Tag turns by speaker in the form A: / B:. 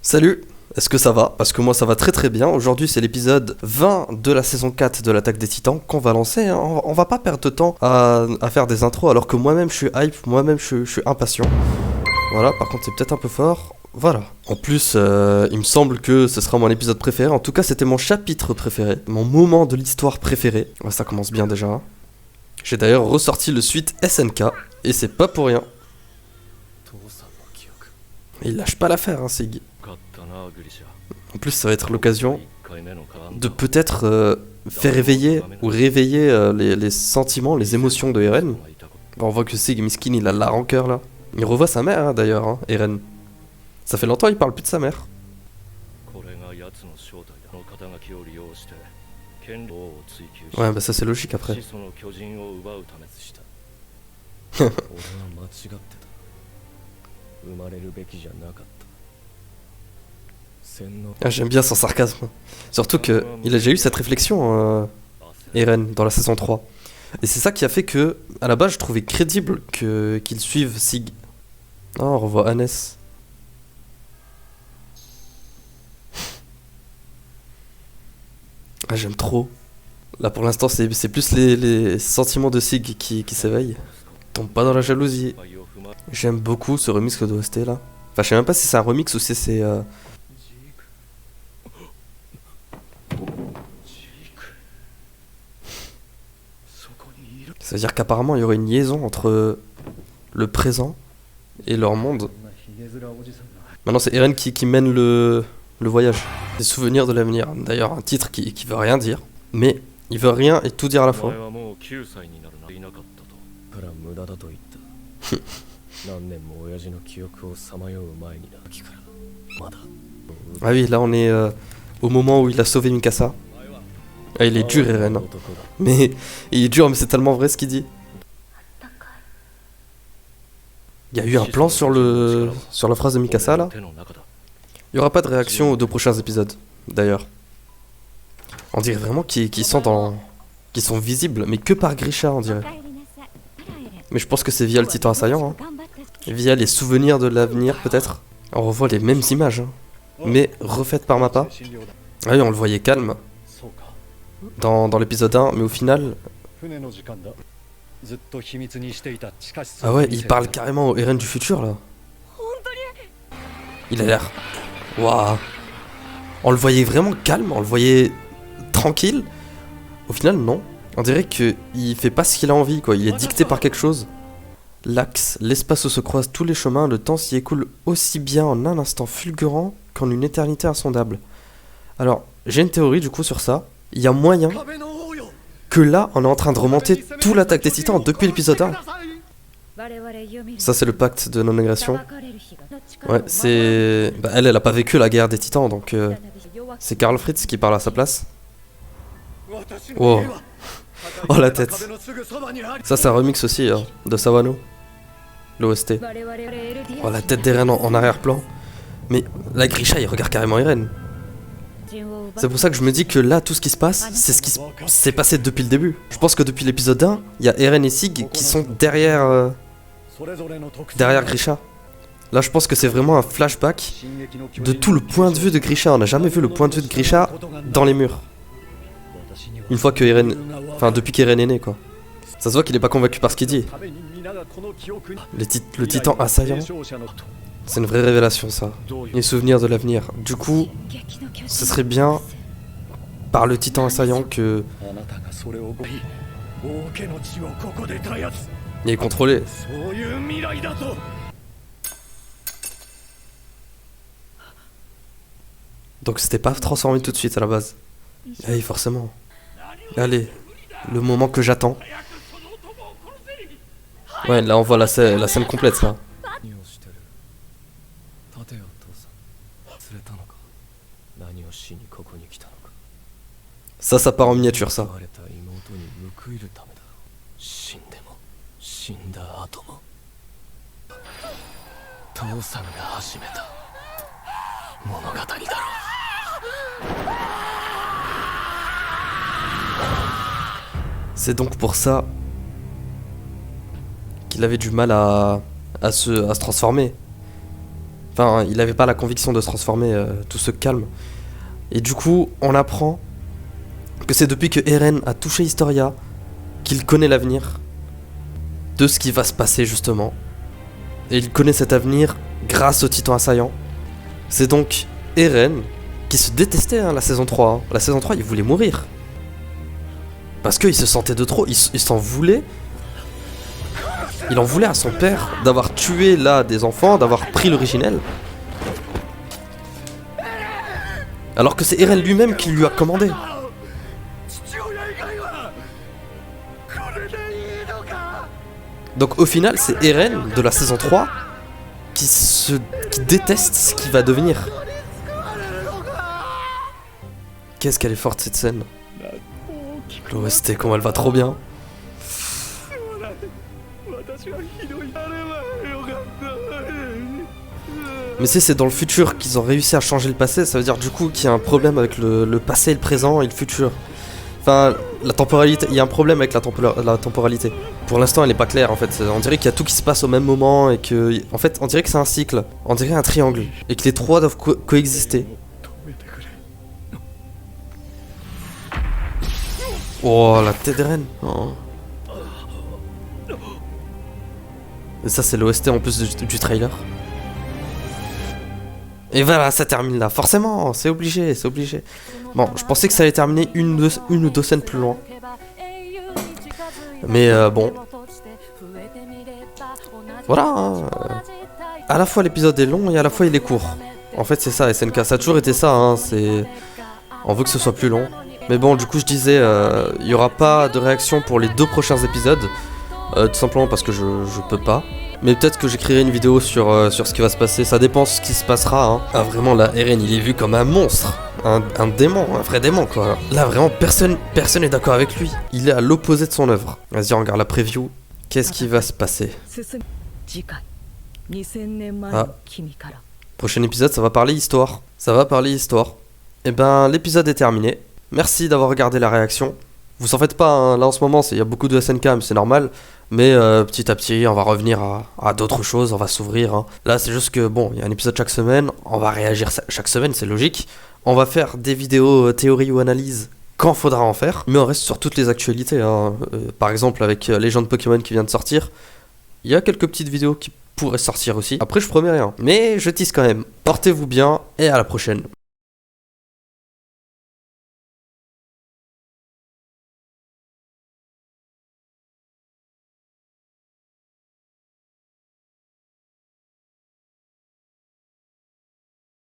A: Salut, est-ce que ça va? Parce que moi ça va très très bien. Aujourd'hui c'est l'épisode 20 de la saison 4 de l'Attaque des Titans qu'on va lancer, hein. On va pas perdre de temps à faire des intros alors que moi-même je suis hype, moi-même je suis impatient. Voilà, par contre c'est peut-être un peu fort. Voilà. En plus, il me semble que ce sera mon épisode préféré. En tout cas, c'était mon chapitre préféré, mon moment de l'histoire préféré. Ouais, ça commence bien déjà, hein. J'ai d'ailleurs ressorti le suite SNK, et c'est pas pour rien. Et il lâche pas l'affaire, hein, Sig. En plus, ça va être l'occasion de peut-être faire éveiller ou réveiller les sentiments, les émotions de Eren. On voit que Sig, miskin, il a la rancœur là. Il revoit sa mère, hein, d'ailleurs, hein, Eren. Ça fait longtemps qu'il parle plus de sa mère. Ouais, bah ça c'est logique après. Ah, j'aime bien son sarcasme. Surtout que il a déjà eu cette réflexion, Eren, dans la saison 3. Et c'est ça qui a fait que, à la base, je trouvais crédible qu'il suive Sig. Oh, on revoit Hannes. Ah, j'aime trop. Là, pour l'instant, c'est plus les sentiments de Sig qui s'éveillent. Tombe pas dans la jalousie. J'aime beaucoup ce remix d'OST là. Enfin, je sais même pas si c'est un remix ou si c'est. Ça veut dire qu'apparemment il y aurait une liaison entre le présent et leur monde. Maintenant, c'est Eren qui mène le voyage. Des souvenirs de l'avenir. D'ailleurs, un titre qui veut rien dire, mais il veut rien et tout dire à la fois. Ah oui, là on est au moment où il a sauvé Mikasa. Ah, il est dur, Eren. Mais il est dur, mais c'est tellement vrai ce qu'il dit. Il y a eu un plan sur la phrase de Mikasa là. Il y aura pas de réaction aux 2 prochains épisodes, d'ailleurs. On dirait vraiment qu'ils sont visibles, mais que par Grisha, on dirait. Mais je pense que c'est via le titan assaillant, hein. Via les souvenirs de l'avenir, peut-être. On revoit les mêmes images, hein, mais refaites par Mappa. Ah oui, on le voyait calme dans l'épisode 1, mais au final... Ah ouais, il parle carrément au Eren du futur, là. Il a l'air... Waouh. On le voyait vraiment calme, on le voyait tranquille. Au final, non. On dirait qu'il fait pas ce qu'il a envie, quoi. Il est dicté par quelque chose. L'axe, l'espace où se croisent tous les chemins, le temps s'y écoule aussi bien en un instant fulgurant qu'en une éternité insondable. Alors, j'ai une théorie du coup sur ça. Il y a moyen que là, on est en train de remonter tout l'Attaque des Titans depuis l'épisode 1. Ça, c'est le pacte de non-agression. Ouais, c'est... Bah, elle a pas vécu la guerre des Titans, donc... c'est Karl Fritz qui parle à sa place. Wow. Oh, la tête. Ça, c'est un remix aussi, hein, de Sawano. L'OST. Oh, la tête d'Eren en arrière-plan. Mais là, Grisha, il regarde carrément Eren. C'est pour ça que je me dis que là, tout ce qui se passe, c'est ce qui s'est passé depuis le début. Je pense que depuis l'épisode 1, il y a Eren et Sig qui sont derrière Grisha. Là, je pense que c'est vraiment un flashback de tout le point de vue de Grisha. On n'a jamais vu le point de vue de Grisha dans les murs. Une fois que Eren... Enfin, depuis qu'Eren est né, quoi. Ça se voit qu'il est pas convaincu par ce qu'il dit. Le titan assaillant. C'est une vraie révélation, ça. Les souvenirs de l'avenir. Du coup, ce serait bien, par le titan assaillant, que... Il est contrôlé. Donc c'était pas transformé tout de suite à la base. Oui, forcément. Allez, le moment que j'attends. Ouais, là on voit la scène complète, ça. Ça part en miniature, ça. C'est donc pour ça qu'il avait du mal à se transformer. Enfin, il avait pas la conviction de se transformer, tout ce calme. Et du coup, on apprend que c'est depuis que Eren a touché Historia qu'il connaît l'avenir de ce qui va se passer justement. Et il connaît cet avenir grâce au titan assaillant. C'est donc Eren qui se détestait la saison 3. Hein. La saison 3, il voulait mourir. Parce qu'il se sentait de trop, il s'en voulait. Il en voulait à son père d'avoir tué là des enfants, d'avoir pris l'originel. Alors que c'est Eren lui-même qui lui a commandé. Donc au final, c'est Eren de la saison 3 qui déteste ce qui va devenir. Qu'est-ce qu'elle est forte cette scène. L'OST, comment elle va trop bien. Mais c'est dans le futur qu'ils ont réussi à changer le passé, ça veut dire du coup qu'il y a un problème avec le passé, le présent et le futur. Enfin, la temporalité, il y a un problème avec la temporalité. Pour l'instant, elle n'est pas claire en fait. On dirait qu'il y a tout qui se passe au même moment et que, en fait, on dirait que c'est un cycle. On dirait un triangle et que les trois doivent coexister. Oh, la tête d'Eren. Oh. Et ça, c'est l'OST en plus du trailer. Et voilà, ça termine là. Forcément, c'est obligé, c'est obligé. Bon, je pensais que ça allait terminer une ou deux scènes plus loin. Mais bon. Voilà. Hein, à la fois l'épisode est long et à la fois il est court. En fait, c'est ça, SNK. Ça a toujours été ça. Hein, on veut que ce soit plus long. Mais bon, du coup, je disais, il n'y aura pas de réaction pour les 2 prochains épisodes. Tout simplement parce que je peux pas. Mais peut-être que j'écrirai une vidéo sur ce qui va se passer. Ça dépend ce qui se passera. Hein. Ah, vraiment, là, Eren, il est vu comme un monstre. Un démon, un vrai démon, quoi. Là, vraiment, personne n'est d'accord avec lui. Il est à l'opposé de son œuvre. Vas-y, on regarde la preview. Qu'est-ce qui va se passer? Ah. Prochain épisode, ça va parler histoire. Ça va parler histoire. Et ben, l'épisode est terminé. Merci d'avoir regardé la réaction. Vous en faites pas, hein. Là en ce moment, il y a beaucoup de SNK, mais c'est normal. Mais petit à petit, on va revenir à d'autres choses, on va s'ouvrir. Hein. Là, c'est juste que, bon, il y a un épisode chaque semaine, on va réagir chaque semaine, c'est logique. On va faire des vidéos théorie ou analyse quand faudra en faire, mais on reste sur toutes les actualités. Hein. Par exemple, avec Légende Pokémon qui vient de sortir, il y a quelques petites vidéos qui pourraient sortir aussi. Après, je promets rien, mais je tease quand même. Portez-vous bien et à la prochaine.